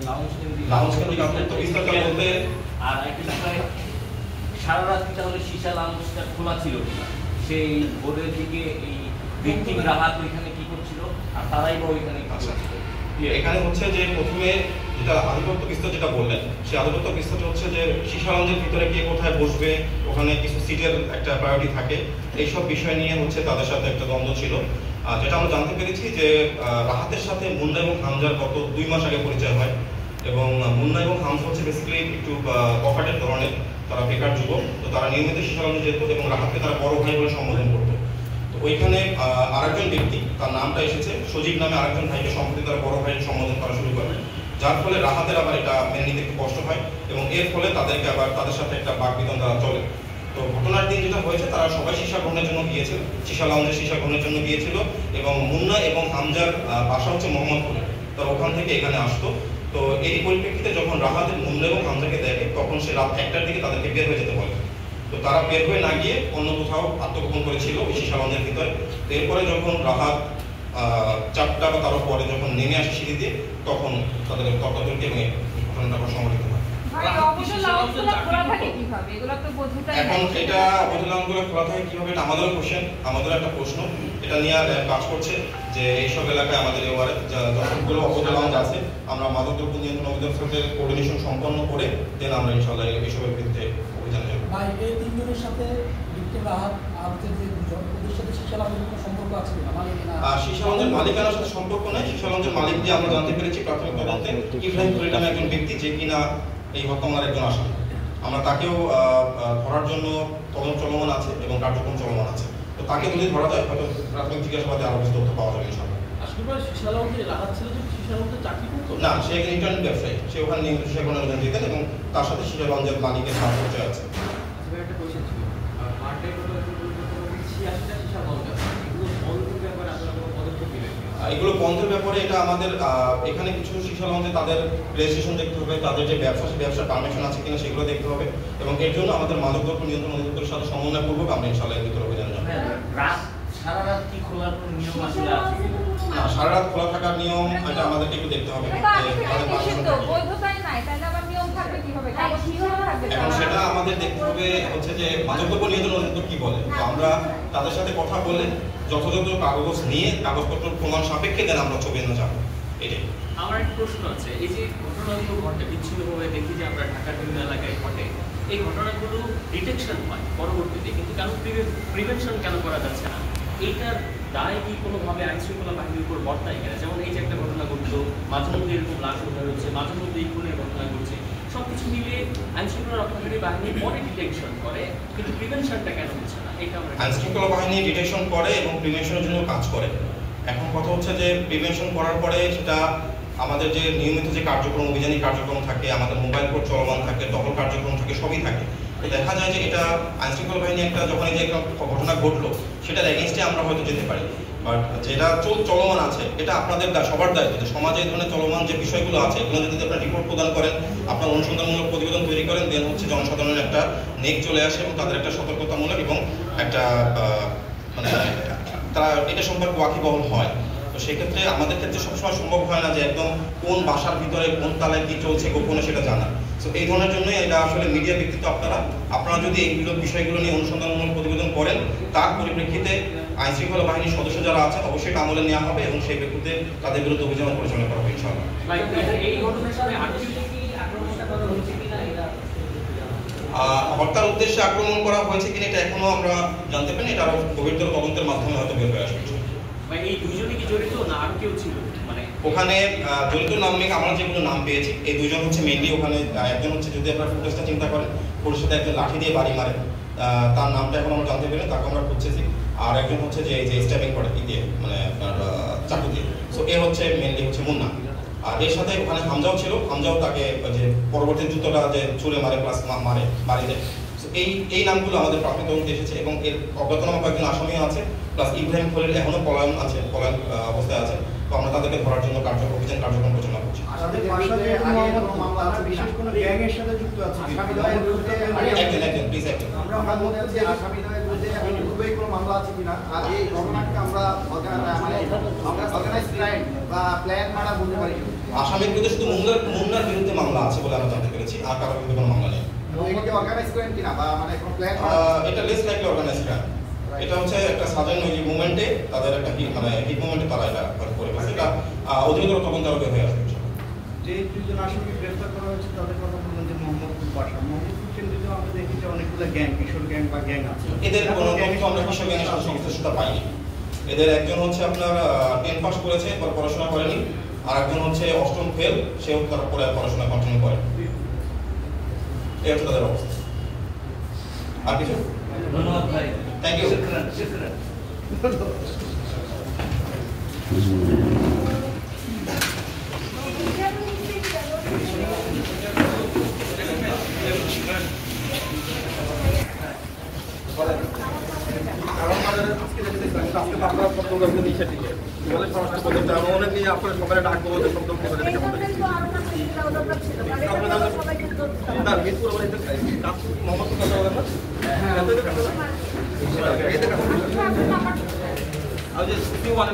Lounge কেন্দ্রিক আত্মহত্যা বিস্তারটা বলতে আর একটা বিষয় সারা রাত্রি তাহলে সীসা লাউঞ্জটা খোলা ছিল কিনা, সেই বোর্ডের দিকে এই ভিকটিম রাহাত ওইখানে কি করছিল আর তারাই বা ওইখানে কি করছিল? এখানে হচ্ছে যে প্রথমে যেটা আধিপত্য বিস্তার যেটা বললেন, সেই আধিপত্য বিস্তারটা হচ্ছে যে সীসা লাউঞ্জের ভিতরে কে কোথায় বসবে, ওখানে কিছু সিটের একটা প্রায়োরিটি থাকে, এইসব বিষয় নিয়ে হচ্ছে তাদের সাথে একটা দ্বন্দ্ব ছিল। যেটা আমরা জানতে পেরেছি যে রাহাতের সাথে মুন্না এবং হামজার গত 2 মাস আগে পরিচয় হয়, এবং মুন্না এবং হামজা হচ্ছে বেসিক্যালি একটু পকেটের ধরনের, তারা বেকার যুবক, তো তারা নিয়মিত সীসা লাউঞ্জে যেত এবং রাহাতকে তারা বড় ভাই বলে সম্বোধন করতো। তো ওইখানে আরেকজন ব্যক্তি, তার নামটা এসেছে সজীব নামে আরেকজন ভাইকে সম্প্রতি তারা বড় ভাইয়ের সম্বোধন করা শুরু করে, যার ফলে রাহাতের আবার এটা মেনে নিতে একটু কষ্ট হয় এবং এর ফলে তাদেরকে আবার তাদের সাথে একটা বাকবিতণ্ডা চলে। তো ঘটনার দিন যেটা হয়েছে, তারা সবাই সীসা গ্রহণের জন্য গিয়েছিল, সীসা লাউঞ্জে সীসা গ্রহণের জন্য গিয়েছিল, এবং মুন্না এবং হামজার বাসা হচ্ছে মোহাম্মদপুরে, তারা ওখান থেকে এখানে আসতো। তো এই পরিপ্রেক্ষিতে যখন রাহাতের মুন্না এবং হামজাকে দেখে, তখন সে রাত 1টার দিকে তাদেরকে বের হয়ে যেতে বলে। তো তারা বের হয়ে না গিয়ে অন্য কোথাও আত্মগোপন করেছিল ওই সীসা লাউঞ্জের ভিতরে। এরপরে যখন রাহাত 4টা বা তারও পরে যখন নেমে আসে সিঁড়ি দিয়ে, তখন তাদের তর্কাতর্কি এবং ঘটনাটা সংঘটিত হয়। এখন এটা অবহেলাগুলো খোলা থাকে কিভাবে, এটা আমাদেরও কোশ্চেন, আমাদেরও একটা প্রশ্ন, এটা নিয়ে কাজ করছে যে এইসব এলাকায় আমাদের এবারে যতগুলো অবহেলা লাউঞ্জ আছে, আমরা মাদকদ্রব্য নিয়ন্ত্রণ অধিদপ্তরের সাথে কোঅর্ডিনেশন সম্পন্ন করে দেন আমরা ইনশাআল্লাহ এইসবের বিরুদ্ধে অভিযানে যাব। ভাই, এই তিনজনের সাথে রাহাত আজকের যে দুজন, ওদের সাথে সীসা লাউঞ্জের কোনো সম্পর্ক আছে কিনা? সীসা লাউঞ্জের মালিকানার সাথে সম্পর্ক নেই। সীসা লাউঞ্জের মালিক দিয়ে আমরা জানতে পেরেছি প্রাথমিক তদন্তে ইব্রাহিম খলিল নামে একজন ব্যক্তি, যে কিনা এই হত্যার একজন আসামি। আমরা তাকেও ধরার জন্য তদন্ত চলমান আছে এবং কার্যক্রম চলমান আছে। তো তাকে যদি ধরা যায়, হয়তো প্রাথমিক জিজ্ঞাসাবাদে আরো বেশি তথ্য পাওয়া যাবে ইনশাআল্লাহ। সীসা লাউঞ্জে রাহাত ছিল যে সীসা লাউঞ্জে চাকরি করতো না, সে একজন ইন্টারনেট ব্যবসায়ী, সে ওখানে নিয়মিত সীসা গ্রহণের জন্য যেতেন এবং তার সাথে সীসা লাউঞ্জের মালিকের সাথে পরিচয় আছে। একটা কোশ্চেন ছিল, মার্কেট সীসা লাউঞ্জ এগুলো বন্ধের ব্যাপারে এটা আমাদের এখানে কিছু সীসা লাউঞ্জে তাদের রেজিস্ট্রেশন দেখতে হবে, তাদের যে ব্যবসার পারমিশন আছে কিনা সেগুলো দেখতে হবে, এবং এর জন্য আমাদের মাদকদ্রব্য নিয়ন্ত্রণ অধিদপ্তরের সাথে সমন্বয়পূর্বক আমরা ইনশাআল্লাহ এর ভিতরে অভিযানে যাব। সারা রাত কি খোলার কোনো নিয়ম আসলে আছে? সারা রাত খোলা থাকার নিয়ম এটা আমাদেরকে একটু দেখতে হবে। এখন সেটা আমাদের দেখতে হবে হচ্ছে যে মাদকদ্রব্য নিয়ন্ত্রণ অধিদপ্তর কি বলে। তো আমরা তাদের সাথে কথা বলে যথাযথ কাগজ নিয়ে কাগজপত্র প্রমাণ সাপেক্ষে দেন আমরা ছবি না যাবো। এটাই আমার একটা প্রশ্ন আছে, এই যে ঘটনাগুলো ঘটে বিচ্ছিন্নভাবে দেখি যে আমরা ঢাকার বিভিন্ন এলাকায় ঘটে, এই ঘটনাগুলো ডিটেকশন হয় পরবর্তীতে, কিন্তু কেন প্রিভেনশন কেন করা যাচ্ছে না? এইটার দায় কি কোনোভাবে আইন শৃঙ্খলা বাহিনীর উপর বর্তায় কিনা? যেমন এই যে একটা ঘটনা ঘটলো, মাঝে মধ্যে এরকম লাশ উদ্ধার হচ্ছে, মাঝে মধ্যে এই খুনের ঘটনা ঘটছে, সবকিছু মিলিয়ে আইন শৃঙ্খলা রক্ষাকারী বাহিনী পরে ডিটেকশন করে, কিন্তু প্রিভেনশনটা কেন হচ্ছে না? এটা আমরা আইন শৃঙ্খলা বাহিনী ডিটেকশন করে এবং প্রিভেনশনের জন্য কাজ করে। এখন কথা হচ্ছে যে প্রিভেনশন করার পরে সেটা আমাদের যে নিয়মিত যে কার্যক্রম, অভিযানিক কার্যক্রম থাকে, আমাদের মোবাইল কোর্ট চলমান থাকে, টহল কার্যক্রম থাকে, সবই থাকে। তো দেখা যায় যে এটা আইন শৃঙ্খলা বাহিনী একটা যখন এই যে একটা ঘটনা ঘটলো সেটার এগেইনস্টে আমরা হয়তো যেতে পারি, বাট যেটা চলমান আছে এটা আপনাদের সবার দায়িত্ব যে সমাজে এই ধরনের চলমান যে বিষয়গুলো আছে এগুলো যদি আপনারা রিপোর্ট প্রদান করেন, আপনার অনুসন্ধানমূলক প্রতিবেদন তৈরি করেন, দেন হচ্ছে জনসাধারণের একটা নেক চলে আসে এবং তাদের একটা সতর্কতামূলক এবং একটা মানে তারা এটা সম্পর্কে ওয়াকিবহল হয়। তো সেক্ষেত্রে আমাদের ক্ষেত্রে সবসময় সম্ভব হয় না যে একদম কোন বাসার ভিতরে কোন তালায় কি চলছে গোপনে সেটা জানা। তো এই ধরনের জন্যই এটা আসলে মিডিয়া ব্যক্তিত্ব আপনারা যদি এইগুলো বিষয়গুলো নিয়ে অনুসন্ধানমূলক প্রতিবেদন করেন, তার পরিপ্রেক্ষিতে আইন শৃঙ্খলা বাহিনীর সদস্য যারা আছেন অবশ্যই আমলে নেওয়া হবে এবং সেই ব্যক্তিতে তাদের বিরুদ্ধে অভিযান পরিচালনা করা হবে ইনশাআল্লাহ। এই ঘটনার সাথে হত্যার উদ্দেশ্যে আক্রমণ করা হয়েছে কিনা এটা এখনো আমরা জানতে পারিনি, এটা আরো গভীরতর তদন্তের মাধ্যমে হয়তো বের হয়ে আসবে। এই দুইজনই কি জড়িত না আর কেউ ছিল? মানে ওখানে জড়িত নাম নিয়ে আমরা যেগুলো নাম পেয়েছি এই দুইজন হচ্ছে মেইনলি। ওখানে একজন হচ্ছে যদি আপনার ফুটেজটা চিন্তা করেন, ওর সাথে একজন লাঠি দিয়ে বাড়ি মারে, তার নামটা এখন আমরা জানতে পারি, তাকে আমরা খুঁজতেছি। আর একজন হচ্ছে যে স্ট্যাবিং করে কি দিয়ে, মানে আপনার চাকু দিয়ে। সো এ হচ্ছে মেইনলি হচ্ছে মুন্না। আর এর সাথে ওখানে হামজাও ছিল, হামজাও তাকে যে পরবর্তী জুতোটা যে ছুঁড়ে মারে প্লাস মারে বাড়িতে। এই নামগুলো আমাদের প্রাথমিক তদন্তে এসেছে এবং এর অজ্ঞাতনামা কয়েকজন আসামিও আছে, প্লাস ইব্রাহিম খলিল এখনো পলায়ন অবস্থায় আছে। তো আমরা তাদেরকে ধরার জন্য অভিযান কার্যক্রম পরিচালনা করছি। আসামির বিরুদ্ধে শুধু মুন্নার বিরুদ্ধে মামলা আছে বলে আমরা জানতে পেরেছি, আর কারোর বিরুদ্ধে কোনো মামলা নেই। এটা লেস লাইকলি অর্গানাইজ ক্রাইম। এটা হচ্ছে একটা সাডেন ওই মুভমেন্টে তাদের একটা হিট মুভমেন্টে তারা এটা করে ফেলছে। এটা অধিকতর তদন্ত আরো বের হয়ে আসবে। যে দুজন আসামি গ্রেফতার করা হয়েছে তাদের কথা বললেন যে মোহাম্মদপুর বাসা। মোহাম্মদপুর কেন্দ্রে আমরা দেখি যে অনেকগুলো গ্যাং, কিশোর গ্যাং বা গ্যাং আছে। এদের কোনো তথ্য আমরা কিশোর গ্যাংয়ের সাথে সংশ্লিষ্টতা পাইনি। এদের একজন হচ্ছে আপনার 10 পাস করেছে, এরপর পড়াশোনা করেনি, আর একজন হচ্ছে 8ম ফেল, সেও তারপরে পড়াশোনা কন্টিনিউ করে। এই হচ্ছে তাদের অবস্থা। আর কিছু? ধন্যবাদ ভাই, থ্যাংক ইউ। শুকরান। আপনারা